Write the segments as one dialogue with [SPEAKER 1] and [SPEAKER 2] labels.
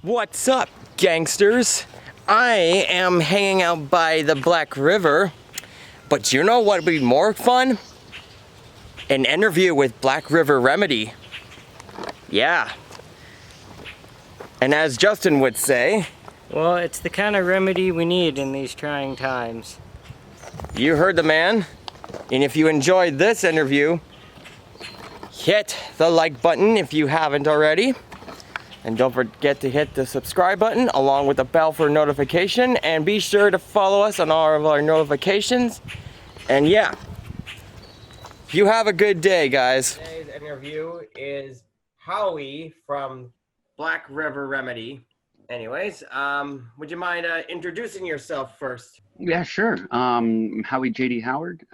[SPEAKER 1] What's up, gangsters? I am hanging out by the Black River, but you know what would be more fun? An interview with Black River Remedy. Yeah. And as Justin would say,
[SPEAKER 2] Well, it's the kind of remedy we need in these trying times.
[SPEAKER 1] you heard the man. And if you enjoyed this interview, hit the like button if you haven't already. And don't forget to hit the subscribe button along with the bell for notification. And be sure to follow us on all of our notifications. And yeah, you have a good day, guys. Today's interview is Howie from Black River Remedy. Anyways, would you mind introducing yourself first?
[SPEAKER 3] Yeah, sure. Howie J.D. Howard.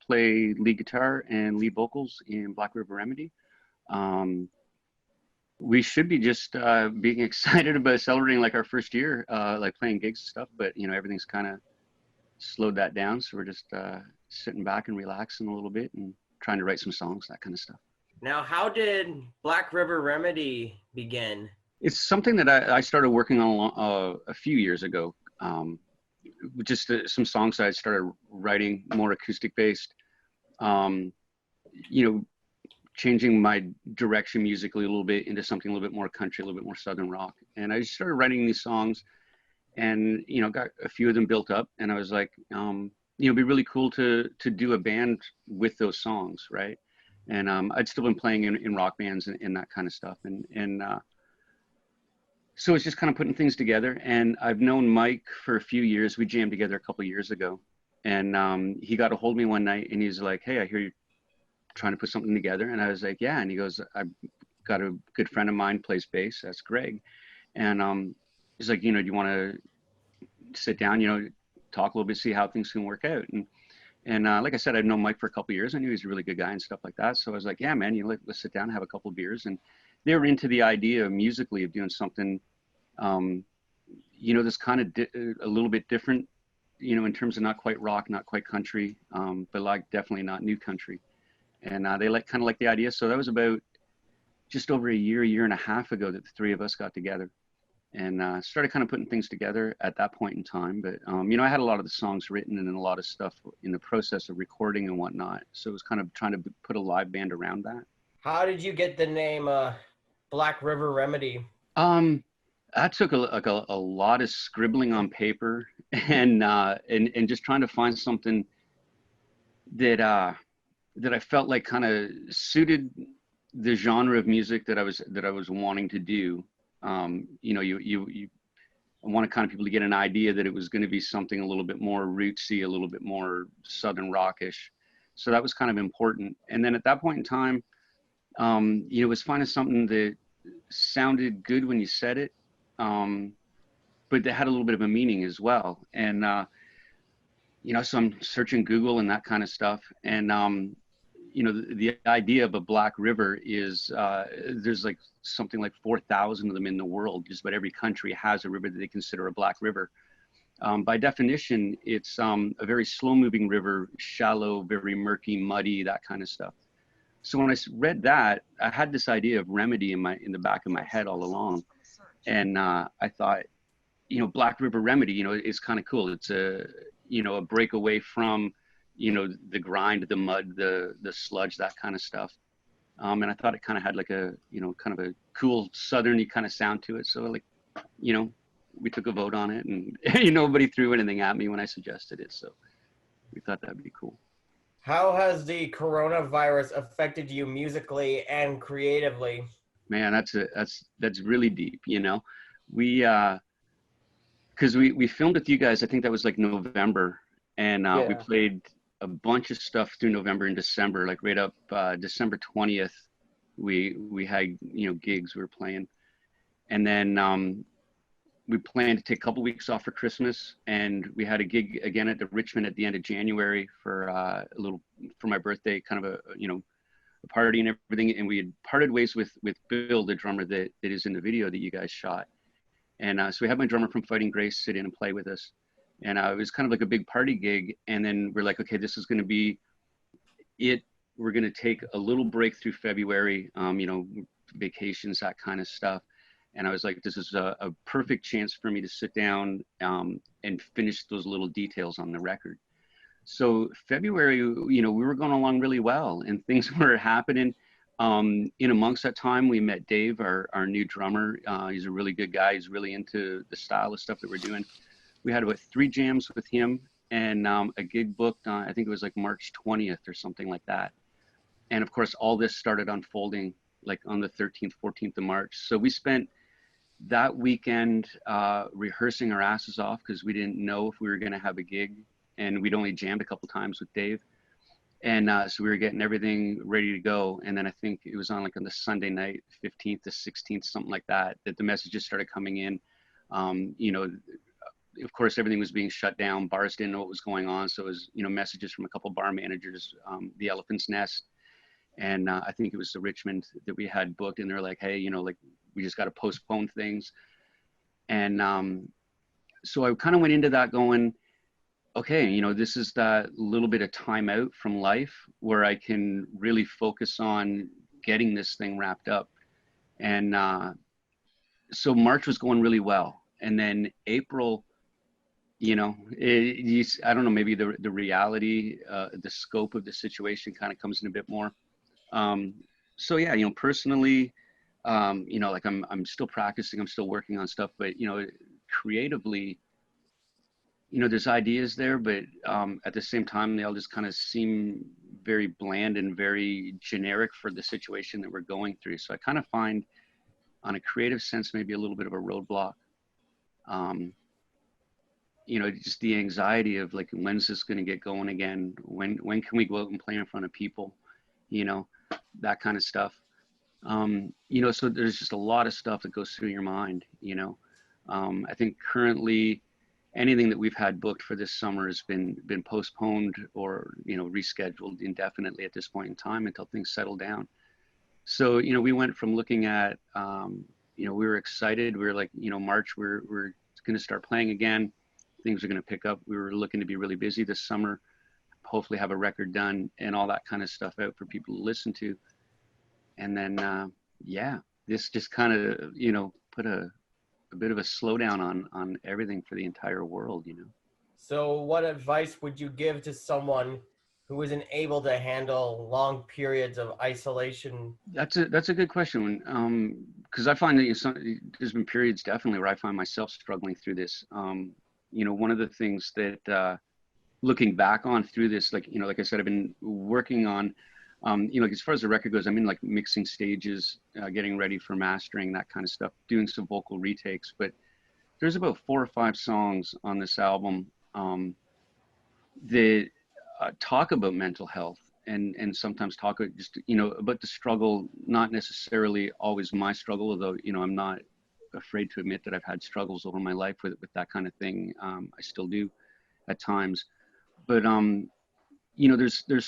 [SPEAKER 3] Play lead guitar and lead vocals in Black River Remedy. We should be just being excited about celebrating like our first year, like playing gigs and stuff, but you know, everything's kind of slowed that down. So we're just sitting back and relaxing a little bit and trying to write some songs, that kind of stuff.
[SPEAKER 1] Now, how did Black River Remedy begin?
[SPEAKER 3] It's something that I started working on a few years ago. Just some songs that I started writing, more acoustic based. You know, changing my direction musically a little bit into something a little bit more country, a little bit more southern rock. And I just started writing these songs, and you know, got a few of them built up. And I was like, you know, it'd be really cool to do a band with those songs, right? And I'd still been playing in rock bands and that kind of stuff. And so it's just kind of putting things together. And I've known Mike for a few years. We jammed together a couple of years ago, and he got a hold of me one night, and he's like, "Hey, I hear you trying to put something together." And I was like, "Yeah." And he goes, "I've got a good friend of mine plays bass. That's Greg." And he's like, "You know, do you want to sit down, you know, talk a little bit, see how things can work out?" And like I said, I've known Mike for a couple of years. I knew he was a really good guy and stuff like that. So I was like, "Yeah, man, you know, let's sit down and have a couple of beers." And they were into the idea musically of doing something, you know, this kind of a little bit different, you know, in terms of not quite rock, not quite country, but like definitely not new country. And they kind of like the idea. So that was about just over a year and a half ago that the three of us got together and started kind of putting things together at that point in time. But, you know, I had a lot of the songs written and a lot of stuff in the process of recording and whatnot. So it was kind of trying to put a live band around that.
[SPEAKER 1] How did you get the name Black River Remedy?
[SPEAKER 3] That took a lot of scribbling on paper and just trying to find something that I felt like kind of suited the genre of music that I was wanting to do. You know, you want to kind of people to get an idea that it was going to be something a little bit more rootsy, a little bit more southern rockish. So that was kind of important. And then at that point in time, you know, it was finding something that sounded good when you said it, but that had a little bit of a meaning as well. And you know, so I'm searching Google and that kind of stuff. And you know, the idea of a Black River is there's like something like 4,000 of them in the world. Just about every country has a river that they consider a Black River. By definition, it's a very slow-moving river, shallow, very murky, muddy, that kind of stuff. So when I read that, I had this idea of remedy in the back of my head all along, and I thought, you know, Black River Remedy, you know, is kind of cool. It's a, you know, a break away from, you know, the grind, the mud, the sludge, that kind of stuff. And I thought it kind of had like a, you know, kind of a cool southerny kind of sound to it. So like, you know, we took a vote on it, and nobody threw anything at me when I suggested it. So we thought that'd be cool.
[SPEAKER 1] How has the coronavirus affected you musically and creatively?
[SPEAKER 3] Man, that's really deep. You know, we because we filmed with you guys. I think that was like November, and we played a bunch of stuff through November and December. Like right up December 20th, we had, you know, gigs we were playing, and then we planned to take a couple weeks off for Christmas, and we had a gig again at the Richmond at the end of January for for my birthday, kind of a, you know, a party and everything. And we had parted ways with Bill, the drummer that is in the video that you guys shot. And so we had my drummer from Fighting Grace sit in and play with us. And it was kind of like a big party gig. And then we're like, okay, this is going to be it. We're going to take a little break through February, you know, vacations, that kind of stuff. And I was like, this is a perfect chance for me to sit down and finish those little details on the record. So February, we were going along really well and things were happening. In amongst that time, we met Dave, our new drummer. He's a really good guy. He's really into the style of stuff that we're doing. We had about 3 jams with him and a gig booked on, I think it was like March 20th or something like that. And of course, all this started unfolding like on the 13th, 14th of March. So we spent that weekend rehearsing our asses off because we didn't know if we were going to have a gig, and we'd only jammed a couple times with Dave. And so we were getting everything ready to go. And then I think it was on like on the Sunday night, 15th to 16th, something like that, that the messages started coming in. Of course, everything was being shut down. Bars didn't know what was going on. So it was, messages from a couple bar managers, the Elephant's Nest. And I think it was the Richmond that we had booked. And they're like, hey, like we just got to postpone things. And so I kind of went into that going, okay, this is that little bit of time out from life where I can really focus on getting this thing wrapped up. And so March was going really well. And then April, I don't know, maybe the reality, the scope of the situation kind of comes in a bit more. So yeah, personally, like I'm still practicing, I'm still working on stuff, but, creatively, there's ideas there, but at the same time, they all just kind of seem very bland and very generic for the situation that we're going through. So I kind of find on a creative sense, maybe a little bit of a roadblock. Just the anxiety of like, when's this going to get going again? When can we go out and play in front of people? That kind of stuff. So there's just a lot of stuff that goes through your mind, I think currently anything that we've had booked for this summer has been postponed or, rescheduled indefinitely at this point in time until things settle down. So, we went from looking at, we were excited. We were like, March, we're going to start playing again. Things are going to pick up. We were looking to be really busy this summer, hopefully have a record done and all that kind of stuff out for people to listen to. And then, this just kind of, put a bit of a slowdown on everything for the entire world,
[SPEAKER 1] So what advice would you give to someone who isn't able to handle long periods of isolation?
[SPEAKER 3] That's a good question. Because I find that there's been periods definitely where I find myself struggling through this. One of the things that looking back on through this, like I said, I've been working on, like as far as the record goes, I'm in like mixing stages, getting ready for mastering, that kind of stuff, doing some vocal retakes. But there's about 4 or 5 songs on this album that talk about mental health and sometimes talk just, about the struggle, not necessarily always my struggle, although, I'm not afraid to admit that I've had struggles over my life with that kind of thing. I still do at times. But, there's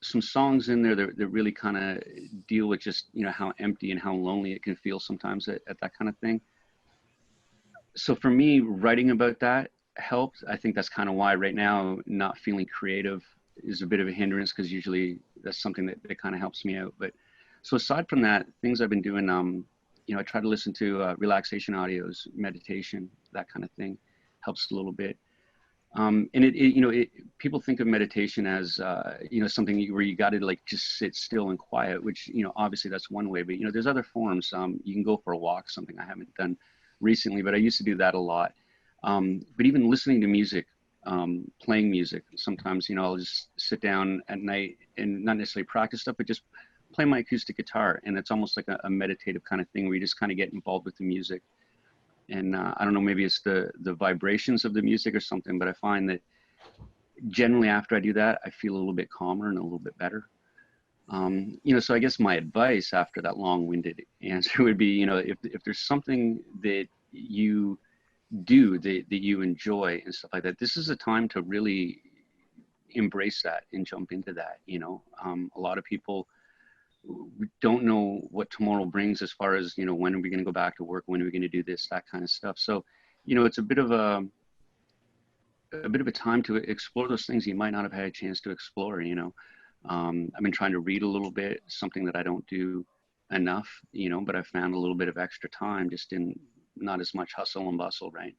[SPEAKER 3] some songs in there that really kind of deal with just, how empty and how lonely it can feel sometimes at that kind of thing. So for me, writing about that helped. I think that's kind of why right now not feeling creative is a bit of a hindrance, because usually that's something that kind of helps me out. But so aside from that, things I've been doing, I try to listen to relaxation audios, meditation, that kind of thing helps a little bit. And people think of meditation as, something where you got to like just sit still and quiet, which, obviously that's one way, but, there's other forms. You can go for a walk, something I haven't done recently, but I used to do that a lot. But even listening to music, playing music, sometimes, I'll just sit down at night and not necessarily practice stuff, but just play my acoustic guitar. And it's almost like a meditative kind of thing where you just kind of get involved with the music. And I don't know, maybe it's the vibrations of the music or something, but I find that generally after I do that, I feel a little bit calmer and a little bit better. So I guess my advice after that long-winded answer would be, if there's something that you do that you enjoy and stuff like that, this is a time to really embrace that and jump into that. A lot of people don't know what tomorrow brings as far as, when are we going to go back to work? When are we going to do this, that kind of stuff. So, it's a bit of a time to explore those things you might not have had a chance to explore. I've been trying to read a little bit, something that I don't do enough, you know, but I found a little bit of extra time just in not as much hustle and bustle, right?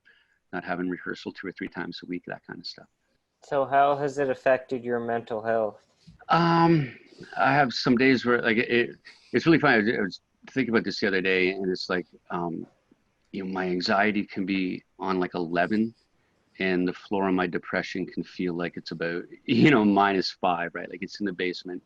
[SPEAKER 3] Not having rehearsal 2 or 3 times a week, that kind of stuff.
[SPEAKER 2] So how has it affected your mental health?
[SPEAKER 3] Um, I have some days where like it's really funny. I was thinking about this the other day, and it's like, you know, my anxiety can be on like 11, and the floor of my depression can feel like it's about, you know, -5, right? Like it's in the basement.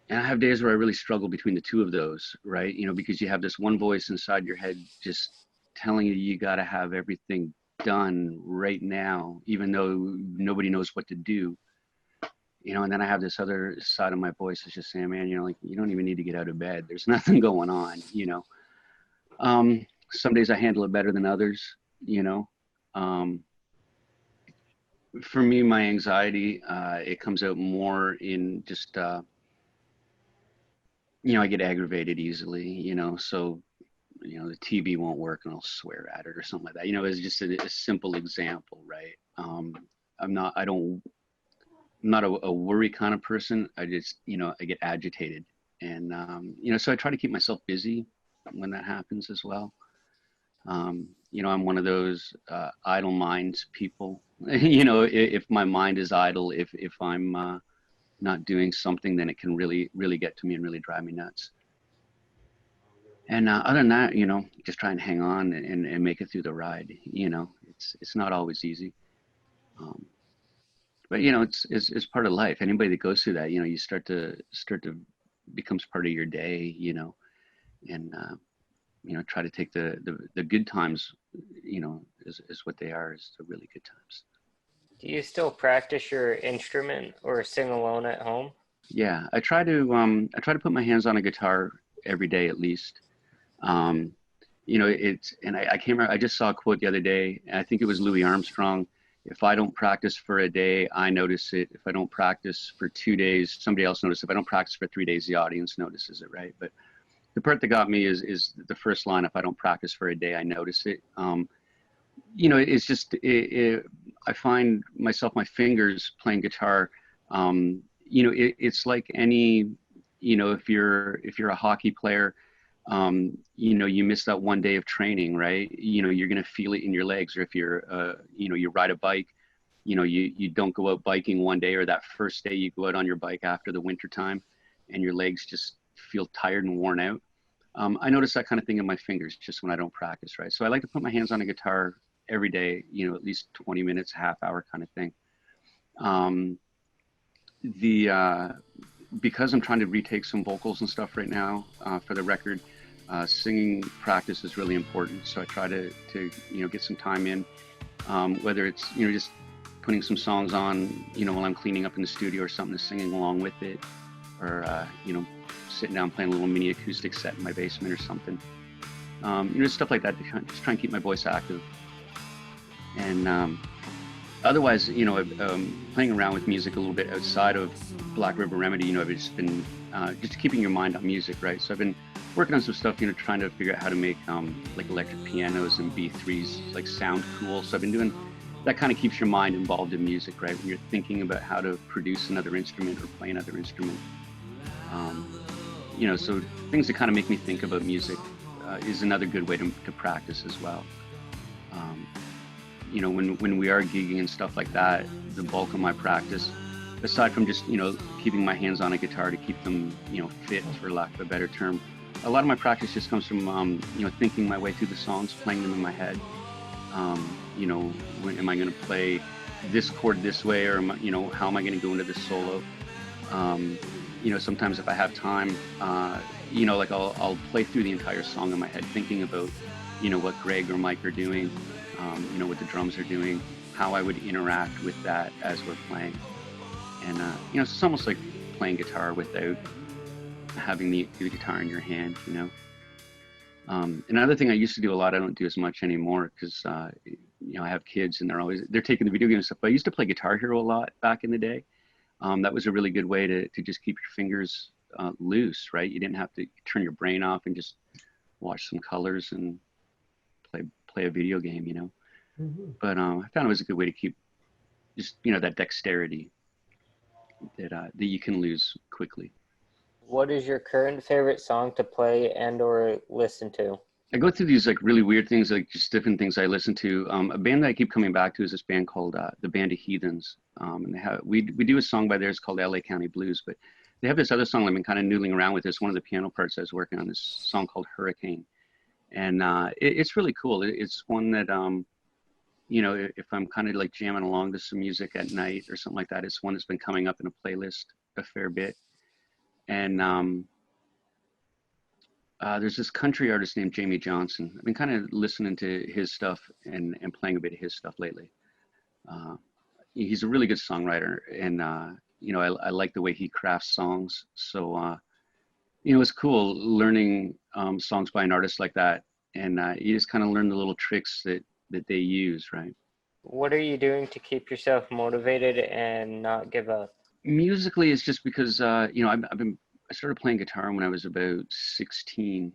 [SPEAKER 3] And I have days where I really struggle between the two of those, right? You know, because you have this one voice inside your head just telling you you got to have everything done right now, even though nobody knows what to do. You know, and then I have this other side of my voice that's just saying, man, you know, like you don't even need to get out of bed. There's nothing going on, you know. Some days I handle it better than others, you know. Um, for me, my anxiety, it comes out more in just, you know, I get aggravated easily, you know, so, you know, the TV won't work and I'll swear at it or something like that. You know, it's just a simple example, right? I'm not, I don't, I'm not a worry kind of person. I just, you know, I get agitated. And, you know, so I try to keep myself busy when that happens as well. You know, I'm one of those idle minds people. You know, if my mind is idle, if I'm not doing something, then it can really get to me and really drive me nuts. And other than that, you know, just try and hang on and make it through the ride. You know, it's not always easy. Um, but you know, it's part of life. Anybody that goes through that, you know, you start to becomes part of your day. You know, and you know, try to take the good times. You know, is what they are, is the really good times.
[SPEAKER 2] Do you still practice your instrument or sing alone at home?
[SPEAKER 3] Yeah, I try to put my hands on a guitar every day at least. Um, you know, it's, and I can't remember, I just saw a quote the other day, and I think it was Louis Armstrong. If I don't practice for a day, I notice it. If I don't practice for 2 days, somebody else notices. If I don't practice for 3 days, the audience notices it, right? But the part that got me is the first line, if I don't practice for a day, I notice it. You know, it's just, I find myself, my fingers playing guitar, you know, it's like any, you know, if you're a hockey player, you know, you miss that one day of training, right? You know, you're going to feel it in your legs. Or if you're, you know, you ride a bike, you know, you don't go out biking one day, or that first day you go out on your bike after the winter time and your legs just feel tired and worn out. I notice that kind of thing in my fingers just when I don't practice, right? So I like to put my hands on a guitar every day, you know, at least 20 minutes, half hour kind of thing. Um, the because I'm trying to retake some vocals and stuff right now for the record, singing practice is really important. So I try to you know, get some time in, whether it's, you know, just putting some songs on, you know, while I'm cleaning up in the studio or something, to singing along with it, or you know, sitting down playing a little mini acoustic set in my basement or something. You know, stuff like that to just try and keep my voice active. And otherwise, you know, playing around with music a little bit outside of Black River Remedy, you know, I've just been just keeping your mind on music, right? So I've been working on some stuff, you know, trying to figure out how to make like electric pianos and B3s like sound cool. So I've been doing that. Kind of keeps your mind involved in music, right? When you're thinking about how to produce another instrument or play another instrument. You know, so things that kind of make me think about music is another good way to practice as well. You know, when we are gigging and stuff like that, the bulk of my practice, aside from just, you know, keeping my hands on a guitar to keep them, you know, fit, for lack of a better term, a lot of my practice just comes from, you know, thinking my way through the songs, playing them in my head. You know, when am I going to play this chord this way, or am I, you know, how am I going to go into this solo? You know, sometimes if I have time, you know, like I'll play through the entire song in my head, thinking about, you know, what Greg or Mike are doing, you know, what the drums are doing, how I would interact with that as we're playing. And, you know, it's almost like playing guitar without having the guitar in your hand, you know. Another thing I used to do a lot, I don't do as much anymore because, you know, I have kids and they're taking the video game stuff. But I used to play Guitar Hero a lot back in the day. That was a really good way to just keep your fingers loose, right? You didn't have to turn your brain off and just watch some colors and play a video game, you know. Mm-hmm. But I found it was a good way to keep just, you know, that dexterity that you can lose quickly.
[SPEAKER 2] What is your current favorite song to play and or listen to?
[SPEAKER 3] I go through these like really weird things, like just different things I listen to. A band that I keep coming back to is this band called the Band of Heathens, and we do a song by theirs called L.A. County Blues, but they have this other song I've been kind of noodling around with. This one of the piano parts I was working on, this song called Hurricane, and it's really cool. It's one that you know, if I'm kind of like jamming along to some music at night or something like that, it's one that's been coming up in a playlist a fair bit. And there's this country artist named Jamie Johnson. I've been kind of listening to his stuff and playing a bit of his stuff lately. He's a really good songwriter, and you know, I like the way he crafts songs. So you know, it's cool learning songs by an artist like that, and you just kind of learn the little tricks that they use, right?
[SPEAKER 2] What are you doing to keep yourself motivated and not give up?
[SPEAKER 3] Musically, it's just because you know, I started playing guitar when I was about 16,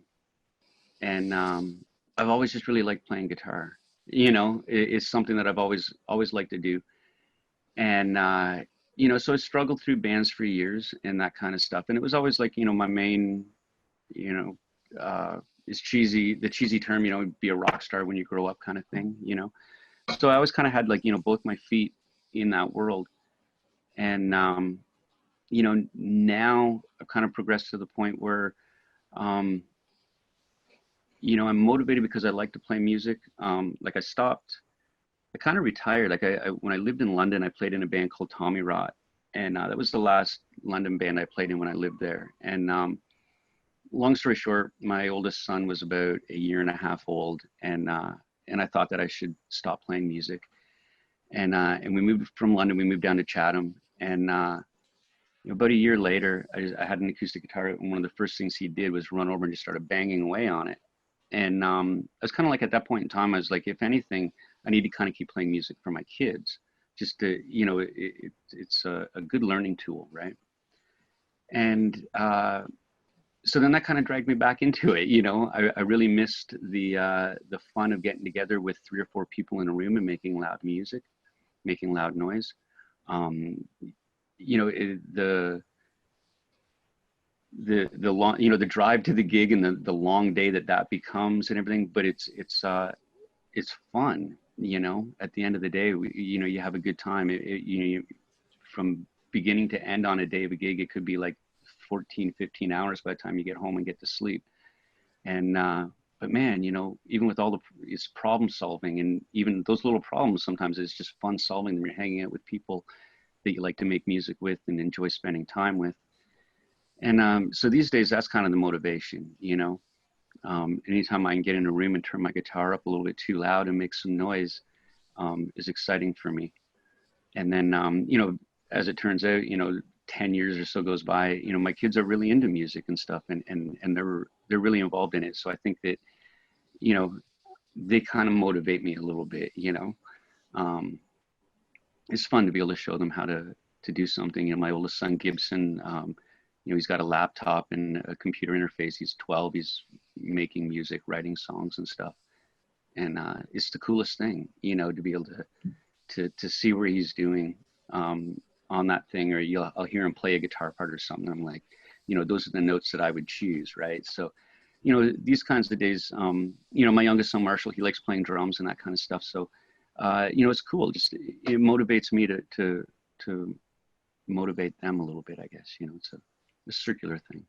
[SPEAKER 3] and I've always just really liked playing guitar. You know, it's something that I've always liked to do, and you know, so I struggled through bands for years and that kind of stuff, and it was always like, you know, my main, you know, is the cheesy term, you know, be a rock star when you grow up kind of thing, you know. So I always kind of had like, you know, both my feet in that world, and you know, now I've kind of progressed to the point where you know, I'm motivated because I like to play music. Like I kind of retired. Like when I lived in London, I played in a band called Tommy Rot, and that was the last London band I played in when I lived there. And long story short, my oldest son was about a year and a half old, and I thought that I should stop playing music. And we moved from London. We moved down to Chatham, and about a year later, I had an acoustic guitar, and one of the first things he did was run over and just started banging away on it. And I was kind of like, at that point in time, I was like, if anything, I need to kind of keep playing music for my kids, just to, you know, it's a good learning tool, right? And so then that kind of dragged me back into it. You know, I really missed the fun of getting together with 3 or 4 people in a room and making loud music, making loud noise. You know, the long, you know, the drive to the gig and the long day that becomes and everything, but it's fun, you know. At the end of the day, you know, you have a good time. You know, from beginning to end on a day of a gig, it could be like 14, 15 hours by the time you get home and get to sleep. And but man, you know, even with all it's problem solving, and even those little problems, sometimes it's just fun solving them. You're hanging out with people that you like to make music with and enjoy spending time with. And so these days, that's kind of the motivation, you know. Anytime I can get in a room and turn my guitar up a little bit too loud and make some noise is exciting for me. And then, you know, as it turns out, you know, 10 years or so goes by, you know, my kids are really into music and stuff, and they're really involved in it. So I think that, you know, they kind of motivate me a little bit, you know. It's fun to be able to show them how to do something. You know, my oldest son, Gibson, you know, he's got a laptop and a computer interface. He's 12. He's making music, writing songs and stuff. And it's the coolest thing, you know, to be able to see where he's doing on that thing, or I'll hear him play a guitar part or something. I'm like, you know, those are the notes that I would choose, right? So, you know, these kinds of days, you know, my youngest son, Marshall, he likes playing drums and that kind of stuff. So, you know, it's cool. Just, it motivates me to motivate them a little bit, I guess. You know, it's a circular thing.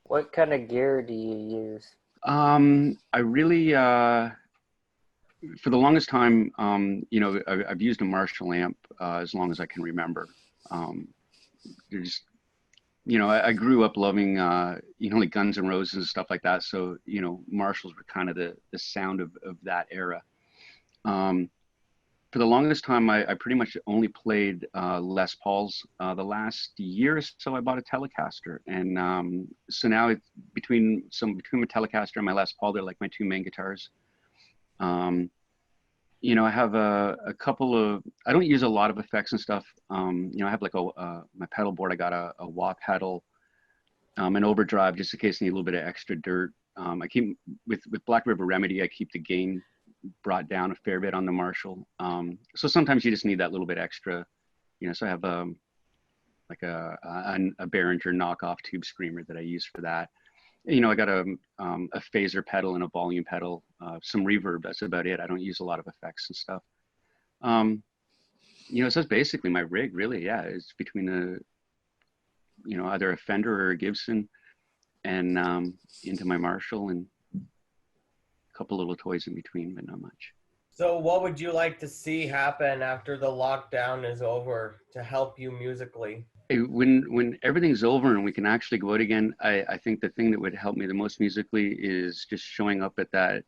[SPEAKER 2] What kind of gear do you use?
[SPEAKER 3] I really, for the longest time, you know, I've used a Marshall amp as long as I can remember. There's, you know, I grew up loving, you know, like Guns N' Roses and stuff like that. So, you know, Marshalls were kind of the sound of that era. For the longest time, I pretty much only played Les Pauls. The last year or so, I bought a Telecaster, and so now it's between my Telecaster and my Les Paul, they're like my 2 main guitars. You know, I have a couple of. I don't use a lot of effects and stuff. You know, I have like my pedal board. I got a wah pedal, an overdrive just in case I need a little bit of extra dirt. I keep with Black River Remedy. I keep the gain brought down a fair bit on the Marshall. So sometimes you just need that little bit extra, you know. So I have like a Behringer knockoff tube screamer that I use for that. You know, I got a phaser pedal and a volume pedal, some reverb. That's about it. I don't use a lot of effects and stuff. You know, so that's basically my rig, really. Yeah, it's between you know, either a Fender or a Gibson, and into my Marshall, and a couple little toys in between, but not much.
[SPEAKER 1] So what would you like to see happen after the lockdown is over to help you musically?
[SPEAKER 3] When everything's over and we can actually go out again, I think the thing that would help me the most musically is just showing up at that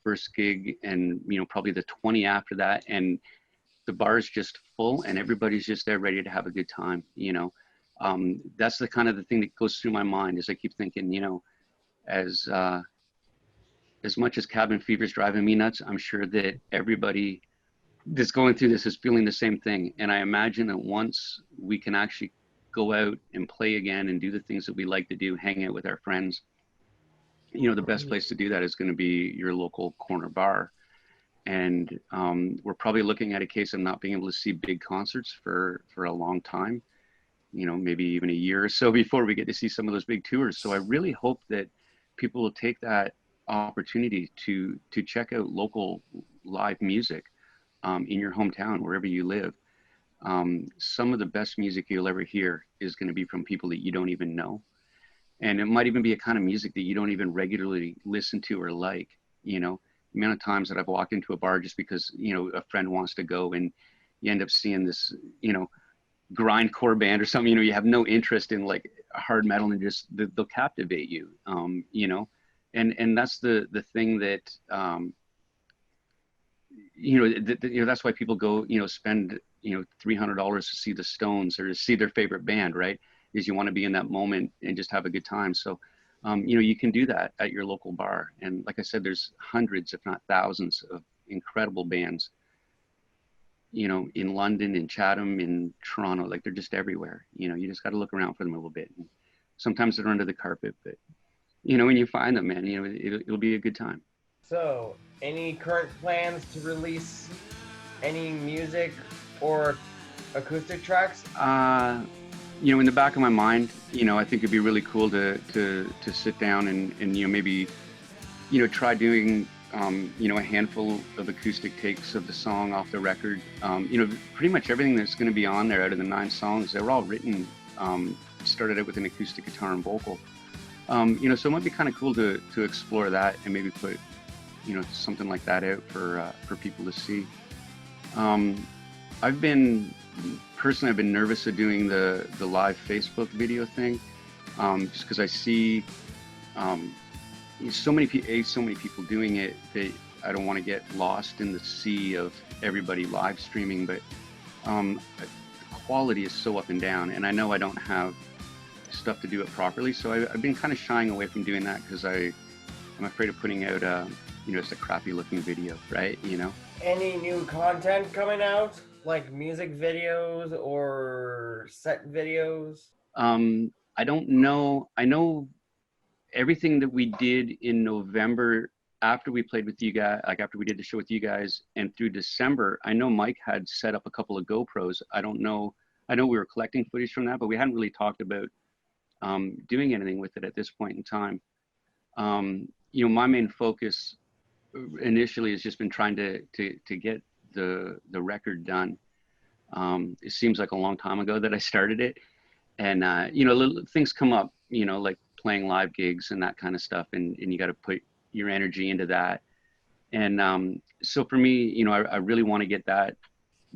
[SPEAKER 3] first gig, and you know, probably the 20 after that, and the bar is just full and everybody's just there ready to have a good time. You know, that's the kind of the thing that goes through my mind, is I keep thinking, you know, as much as cabin fever is driving me nuts, I'm sure that everybody that's going through this is feeling the same thing. And I imagine that once we can actually go out and play again and do the things that we like to do, hang out with our friends, you know, the best place to do that is going to be your local corner bar. And we're probably looking at a case of not being able to see big concerts for a long time, you know, maybe even a year or so before we get to see some of those big tours. So I really hope that people will take that opportunity to check out local live music in your hometown, wherever you live. Some of the best music you'll ever hear is going to be from people that you don't even know. And it might even be a kind of music that you don't even regularly listen to or like. You know, the amount of times that I've walked into a bar just because, you know, a friend wants to go, and you end up seeing this, you know, grindcore band or something, you know, you have no interest in, like hard metal, and just they'll captivate you, you know. And that's the thing that, you know, you know, that's why people go, you know, spend, you know, $300 to see the Stones or to see their favorite band, right? Is you want to be in that moment and just have a good time. So, you know, you can do that at your local bar. And like I said, there's hundreds, if not thousands, of incredible bands, you know, in London, in Chatham, in Toronto. Like, they're just everywhere. You know, you just got to look around for them a little bit. And sometimes they're under the carpet, but you know, when you find them, man, you know, it'll be a good time.
[SPEAKER 1] So, any current plans to release any music or acoustic tracks?
[SPEAKER 3] You know, in the back of my mind, you know, I think it'd be really cool to sit down and, you know, maybe, you know, try doing, you know, a handful of acoustic takes of the song off the record. You know, pretty much everything that's going to be on there out of the 9 songs, they were all written, started out with an acoustic guitar and vocal. You know, so it might be kind of cool to explore that and maybe put, you know, something like that out for people to see. I've been nervous of doing the live Facebook video thing, just because I see so many people doing it that I don't want to get lost in the sea of everybody live streaming. But the quality is so up and down, and I know I don't have stuff to do it properly, so I've been kind of shying away from doing that because I'm afraid of putting out you know, just a crappy looking video, right? You know. Any
[SPEAKER 1] new content coming out, like music videos or set videos?
[SPEAKER 3] I don't know. I know everything that we did in November after we played with you guys, like after we did the show with you guys, and through December, I know Mike had set up a couple of GoPros. I don't know. I know we were collecting footage from that, but we hadn't really talked about doing anything with it at this point in time. You know, my main focus initially has just been trying to get the record done. It seems like a long time ago that I started it, and you know, little things come up, you know, like playing live gigs and that kind of stuff, and you got to put your energy into that. And so for me, you know, I really want to get that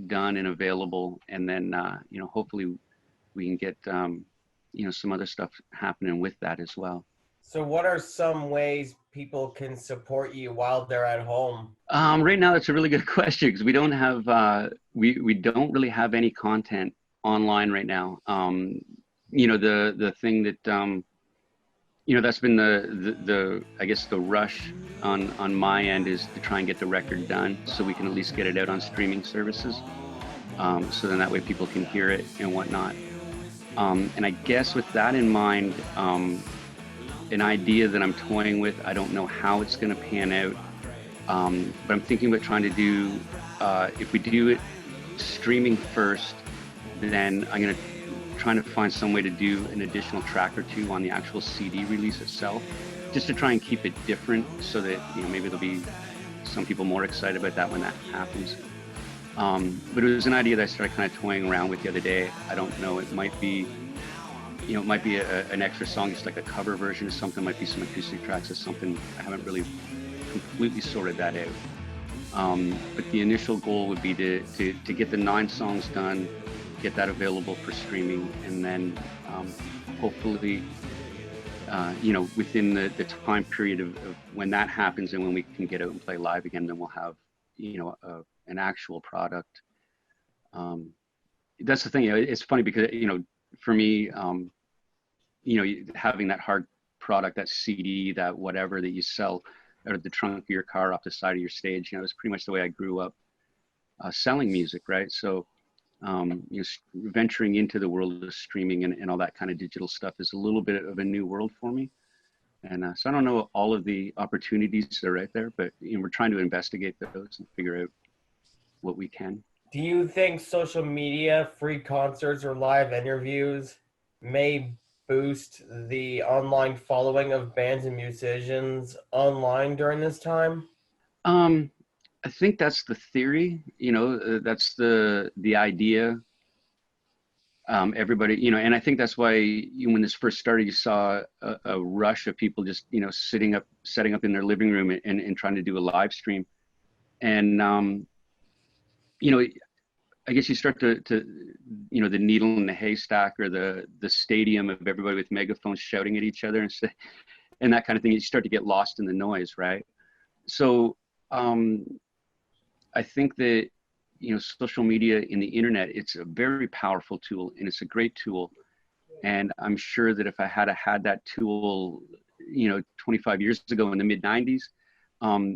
[SPEAKER 3] done and available, and then you know, hopefully we can get you know, some other stuff happening with that as well.
[SPEAKER 1] So what are some ways people can support you while they're at home?
[SPEAKER 3] Right now, that's a really good question, because we don't have we don't really have any content online right now. You know, the thing that you know, that's been the I guess the rush on my end is to try and get the record done so we can at least get it out on streaming services. So then that way people can hear it and whatnot. And I guess with that in mind, an idea that I'm toying with, I don't know how it's going to pan out, but I'm thinking about trying to do, if we do it streaming first, then I'm going to trying to find some way to do an additional track or two on the actual CD release itself, just to try and keep it different, so that, you know, maybe there'll be some people more excited about that when that happens. But it was an idea that I started kind of toying around with the other day. I don't know, it might be, you know, it might be an extra song, just like a cover version of something, might be some acoustic tracks or something. I haven't really completely sorted that out. But the initial goal would be to get the 9 songs done, get that available for streaming, and then hopefully, you know, within the time period of when that happens and when we can get out and play live again, then we'll have, you know, an actual product. That's the thing, you know, it's funny because, you know, for me, you know, having that hard product, that CD, that whatever that you sell out of the trunk of your car, off the side of your stage, you know, it's pretty much the way I grew up selling music, right? So, you know, venturing into the world of streaming and all that kind of digital stuff is a little bit of a new world for me. And so I don't know all of the opportunities that are out there, but, you know, we're trying to investigate those and figure out what we can.
[SPEAKER 1] Do you think social media, free concerts, or live interviews may boost the online following of bands and musicians online during this time?
[SPEAKER 3] I think that's the theory, you know, that's the idea. Everybody, you know, and I think that's why when this first started, you saw a rush of people just, you know, setting up in their living room and trying to do a live stream. And, you know, I guess you start to, you know, the needle in the haystack, or the stadium of everybody with megaphones shouting at each other and that kind of thing. You start to get lost in the noise, right? So I think that, you know, social media and the internet, it's a very powerful tool, and it's a great tool. And I'm sure that if I had that tool, you know, 25 years ago in the mid 90s,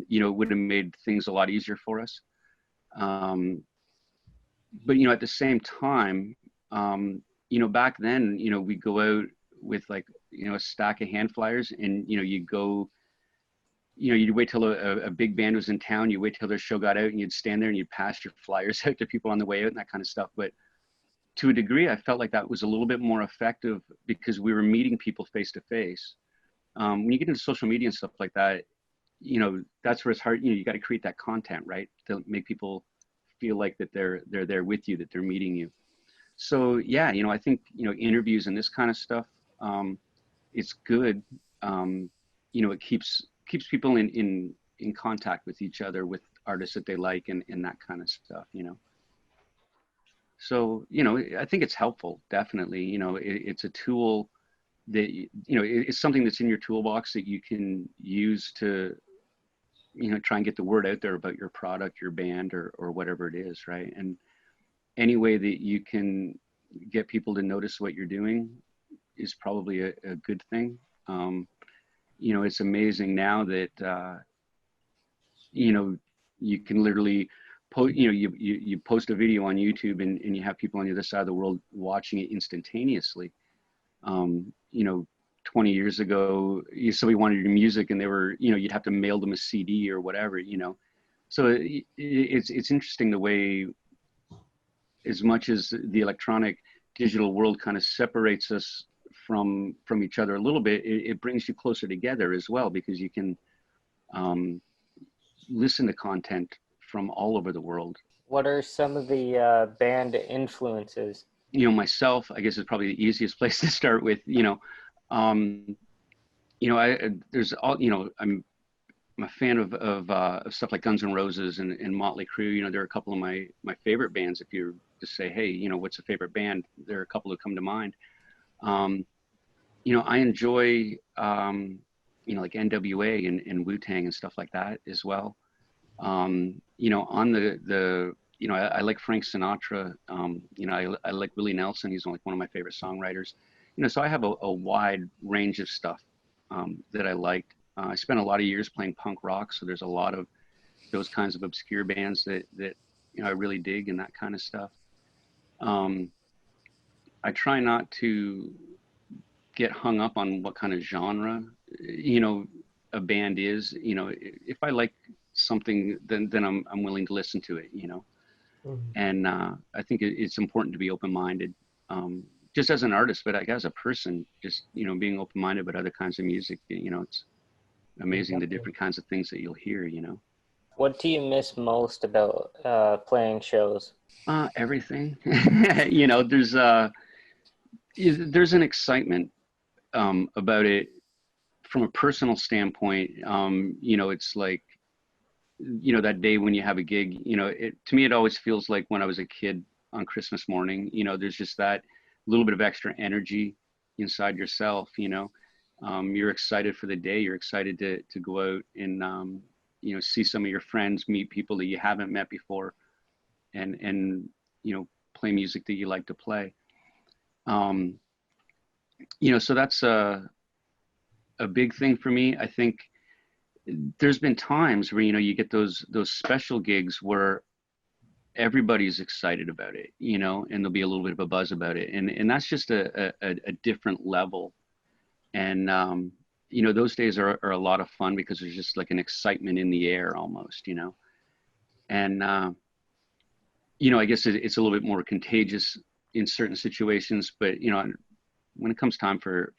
[SPEAKER 3] you know, it would have made things a lot easier for us. But, you know, at the same time, you know, back then, you know, we go out with, like, you know, a stack of hand flyers, and, you know, you'd wait till a big band was in town, you wait till their show got out, and you'd stand there and you'd pass your flyers out to people on the way out and that kind of stuff. But to a degree, I felt like that was a little bit more effective because we were meeting people face to face. When you get into social media and stuff like that, you know, that's where it's hard. You know, you got to create that content, right, to make people feel like that they're there with you, that they're meeting you. So yeah, you know, I think, you know, interviews and this kind of stuff, it's good. You know, it keeps people in contact with each other, with artists that they like, and that kind of stuff, you know. So, you know, I think it's helpful, definitely. You know, it's a tool that, you know, it's something that's in your toolbox that you can use to, you know, try and get the word out there about your product, your band, or whatever it is, right? And any way that you can get people to notice what you're doing is probably a good thing. You know, it's amazing now that, you know, you can literally you know, you post a video on YouTube and you have people on the other side of the world watching it instantaneously. You know, 20 years ago, somebody wanted your music and they were, you know, you'd have to mail them a CD or whatever, you know. So it's interesting the way, as much as the electronic digital world kind of separates us from each other a little bit, it brings you closer together as well, because you can listen to content from all over the world.
[SPEAKER 2] What are some of the band influences?
[SPEAKER 3] You know, myself, I guess, is probably the easiest place to start with. You know, there's all, you know, I'm a fan of stuff like Guns N' Roses and Motley Crue. You know, there are a couple of my favorite bands. If you just say, hey, you know, what's a favorite band? There are a couple that come to mind. You know, I enjoy, you know, like NWA and Wu-Tang and stuff like that as well. You know, on the you know, I like Frank Sinatra. You know, I like Willie Nelson. He's like one of my favorite songwriters. You know, so I have a wide range of stuff that I liked. I spent a lot of years playing punk rock, so there's a lot of those kinds of obscure bands that you know, I really dig, and that kind of stuff. I try not to get hung up on what kind of genre, you know, a band is. You know, if I like something, then I'm willing to listen to it, you know. Mm-hmm. And I think it's important to be open-minded. just as an artist, but like as a person, just, you know, being open-minded about other kinds of music, you know, it's amazing the different kinds of things that you'll hear, you know.
[SPEAKER 2] What do you miss most about playing shows?
[SPEAKER 3] Everything. You know, there's an excitement about it from a personal standpoint. You know, it's like, you know, that day when you have a gig, you know, to me, it always feels like when I was a kid on Christmas morning. You know, there's just that little bit of extra energy inside yourself, you know. You're excited for the day. You're excited to go out and, you know, see some of your friends, meet people that you haven't met before, and you know, play music that you like to play. You know, so that's a big thing for me. I think there's been times where, you know, you get those special gigs where everybody's excited about it, you know, and there'll be a little bit of a buzz about it, and that's just a different level. And you know, those days are a lot of fun because there's just like an excitement in the air almost, you know. And you know, I guess it's a little bit more contagious in certain situations, but you know, when it comes time for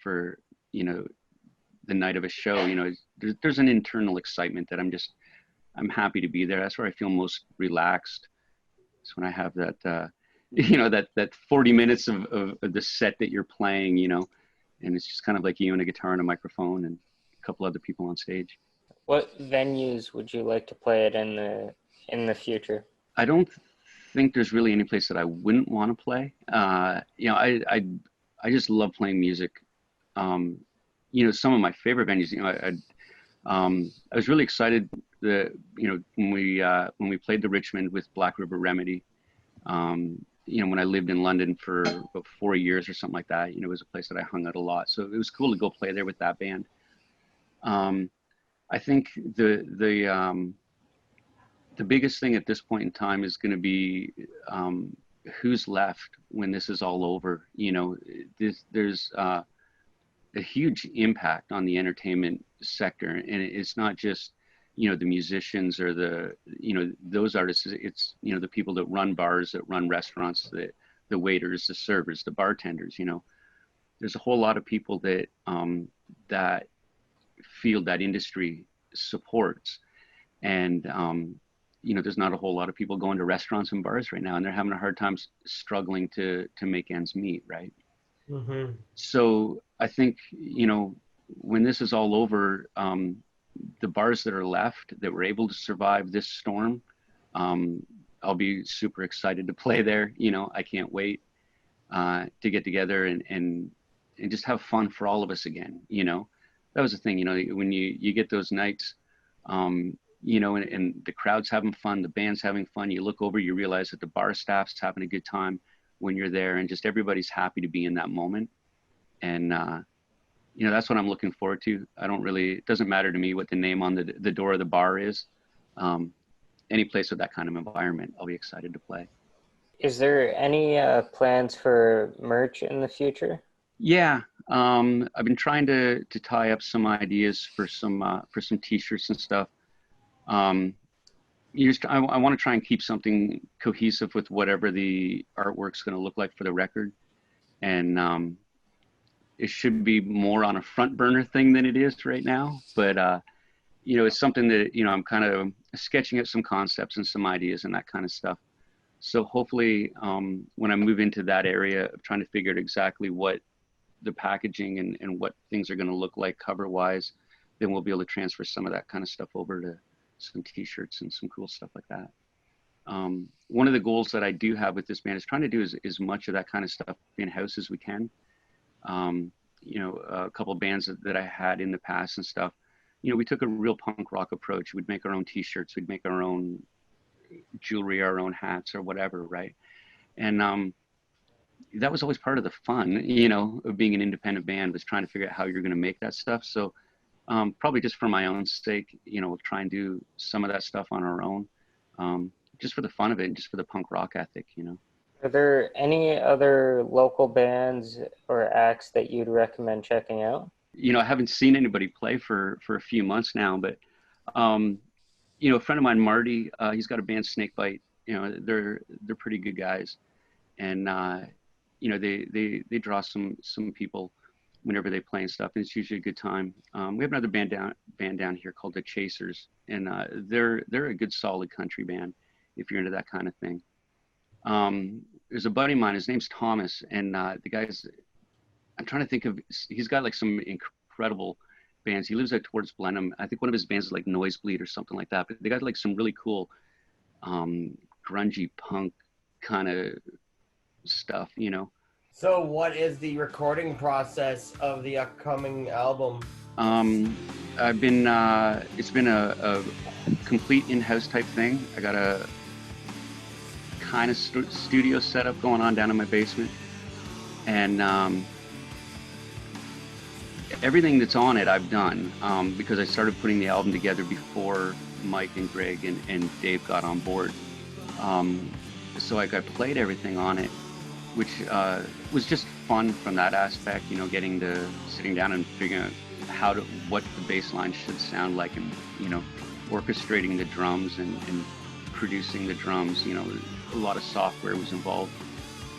[SPEAKER 3] you know, the night of a show, you know, there's an internal excitement that I'm happy to be there. That's where I feel most relaxed. It's when I have that you know, that 40 minutes of the set that you're playing, you know, and it's just kind of like you and a guitar and a microphone and a couple other people on stage.
[SPEAKER 2] What venues would you like to play it in the future?
[SPEAKER 3] I don't think there's really any place that I wouldn't want to play. You know, I just love playing music. You know, some of my favorite venues, you know, I was really excited that, you know, when we played the Richmond with Black River Remedy, you know, when I lived in London for about 4 years or something like that, you know, it was a place that I hung out a lot. So it was cool to go play there with that band. I think the biggest thing at this point in time is going to be who's left when this is all over. You know, there's a huge impact on the entertainment sector, and it's not just, you know, the musicians or the, you know, those artists. It's, you know, the people that run bars, that run restaurants, the waiters, the servers, the bartenders. You know, there's a whole lot of people that that field that industry supports, and you know, there's not a whole lot of people going to restaurants and bars right now, and they're having a hard time struggling to make ends meet, right? Mm-hmm. So I think, you know, when this is all over, the bars that are left that were able to survive this storm, I'll be super excited to play there. You know, I can't wait to get together and just have fun for all of us again. You know, that was the thing, you know, when you get those nights, you know, and the crowd's having fun, the band's having fun, you look over, you realize that the bar staff's having a good time when you're there, and just everybody's happy to be in that moment. And, you know, that's what I'm looking forward to. It doesn't matter to me what the name on the door of the bar is. Any place with that kind of environment, I'll be excited to play.
[SPEAKER 2] Is there any plans for merch in the future? Yeah.
[SPEAKER 3] I've been trying to tie up some ideas for some t-shirts and stuff. I want to try and keep something cohesive with whatever the artwork's going to look like for the record. And it should be more on a front burner thing than it is right now. But, you know, it's something that, you know, I'm kind of sketching out some concepts and some ideas and that kind of stuff. So hopefully when I move into that area of trying to figure out exactly what the packaging and what things are going to look like cover-wise, then we'll be able to transfer some of that kind of stuff over to some t-shirts and some cool stuff like that. One of the goals that I do have with this band is trying to do as much of that kind of stuff in-house as we can. You know, a couple of bands that I had in the past and stuff, you know, we took a real punk rock approach. We'd make our own t-shirts, we'd make our own jewelry, our own hats or whatever, right? And that was always part of the fun, you know, of being an independent band, was trying to figure out how you're going to make that stuff. So probably just for my own sake, you know, we'll try and do some of that stuff on our own, just for the fun of it and just for the punk rock ethic, you know.
[SPEAKER 2] Are there any other local bands or acts that you'd recommend checking out?
[SPEAKER 3] You know, I haven't seen anybody play for a few months now, but, you know, a friend of mine, Marty, he's got a band, Snakebite. You know, they're pretty good guys. And, they draw some people whenever they play and stuff, and it's usually a good time. We have another band down here called the Chasers, and they're a good solid country band if you're into that kind of thing. There's a buddy of mine, his name's Thomas, and the guy's, I'm trying to think of, he's got like some incredible bands. He lives out towards Blenheim. I think one of his bands is like Noisebleed or something like that, but they got like some really cool grungy punk kind of stuff, you know.
[SPEAKER 1] So what is the recording process of the upcoming album?
[SPEAKER 3] I've been, it's been a complete in-house type thing. I got a kind of studio setup going on down in my basement, and everything that's on it I've done, because I started putting the album together before Mike and Greg and Dave got on board. So I played everything on it, which was just fun from that aspect, you know, getting to sitting down and figuring out what the bass line should sound like, and, you know, orchestrating the drums and producing the drums. You know, a lot of software was involved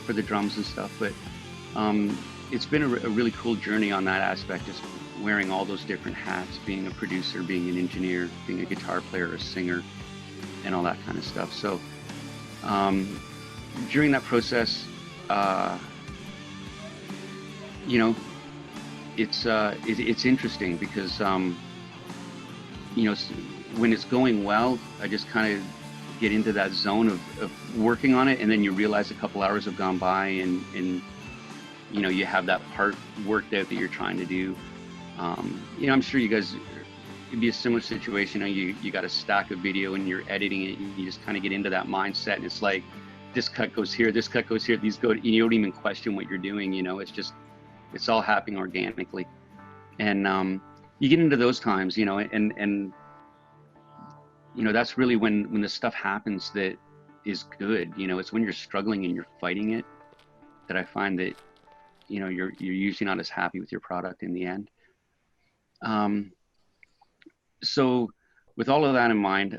[SPEAKER 3] for the drums and stuff, but it's been a really cool journey on that aspect, just wearing all those different hats, being a producer, being an engineer, being a guitar player, a singer, and all that kind of stuff. So during that process, you know, it's interesting because, you know, when it's going well, I just kind of get into that zone of working on it, and then you realize a couple hours have gone by, and you know, you have that part worked out that you're trying to do. You know, I'm sure you guys, it'd be a similar situation. You know, you got a stack of video and you're editing it, and you just kind of get into that mindset, and it's like, this cut goes here, this cut goes here, these go, you don't even question what you're doing, you know, it's just, it's all happening organically. And you get into those times, you know, and you know, that's really when the stuff happens that is good. You know, it's when you're struggling and you're fighting it that I find that, you know, you're usually not as happy with your product in the end. So with all of that in mind,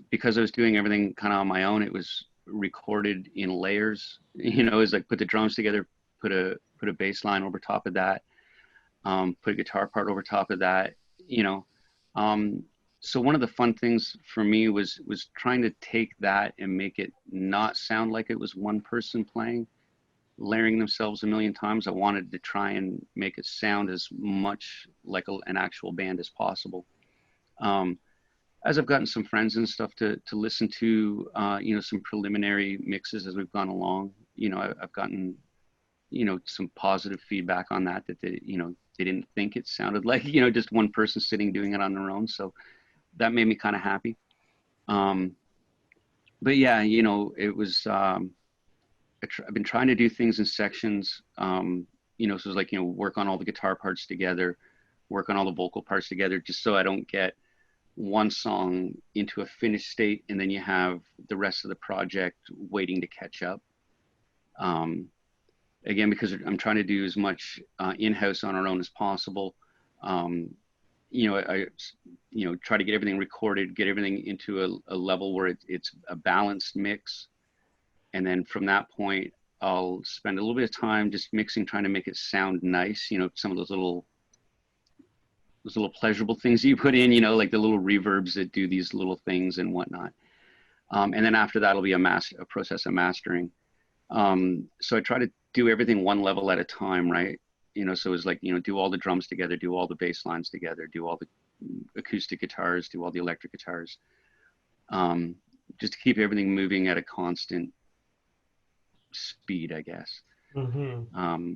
[SPEAKER 3] because I was doing everything kind of on my own, it was recorded in layers. You know, it's like put the drums together, put a bass line over top of that, put a guitar part over top of that, you know. So one of the fun things for me was trying to take that and make it not sound like it was one person playing, layering themselves a million times. I wanted to try and make it sound as much like an actual band as possible. As I've gotten some friends and stuff to listen to, you know, some preliminary mixes as we've gone along, you know, I've gotten, you know, some positive feedback on that they, you know, they didn't think it sounded like, you know, just one person sitting doing it on their own. So that made me kind of happy. But yeah, you know, it was, I've been trying to do things in sections, you know, so it's like, you know, work on all the guitar parts together, work on all the vocal parts together, just so I don't get one song into a finished state and then you have the rest of the project waiting to catch up. Again, because I'm trying to do as much in-house on our own as possible. You know, I you know, try to get everything recorded, get everything into a level where it's a balanced mix. And then from that point, I'll spend a little bit of time just mixing, trying to make it sound nice. You know, some of those little pleasurable things you put in, you know, like the little reverbs that do these little things and whatnot. And then after that, it'll be a process of mastering. So I try to do everything one level at a time, right? You know, so it's like, you know, do all the drums together, do all the bass lines together, do all the acoustic guitars, do all the electric guitars, just to keep everything moving at a constant speed, I guess. Mm-hmm.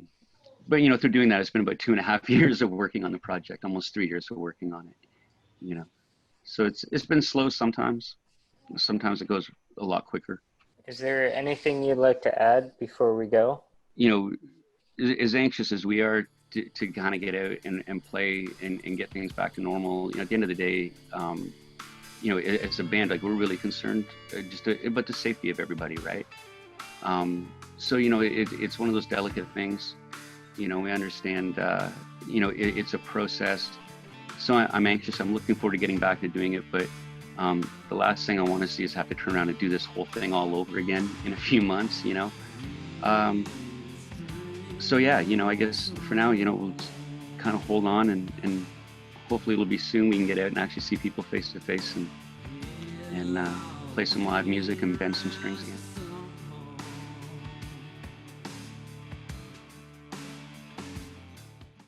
[SPEAKER 3] But, you know, through doing that, it's been about 2.5 years of working on the project, almost 3 years of working on it, you know. So it's been slow sometimes. Sometimes it goes a lot quicker.
[SPEAKER 2] Is there anything you'd like to add before we go? You
[SPEAKER 3] know, as anxious as we are to kind of get out and play and get things back to normal, you know, at the end of the day, you know, as a band, like, we're really concerned about the safety of everybody, right? So, you know, it's one of those delicate things. You know, we understand, you know, it's a process. So I'm anxious. I'm looking forward to getting back to doing it. But the last thing I want to see is have to turn around and do this whole thing all over again in a few months, you know. So yeah, I guess for now, we'll just kind of hold on, and hopefully it'll be soon we can get out and actually see people face to face and play some live music and bend some strings again.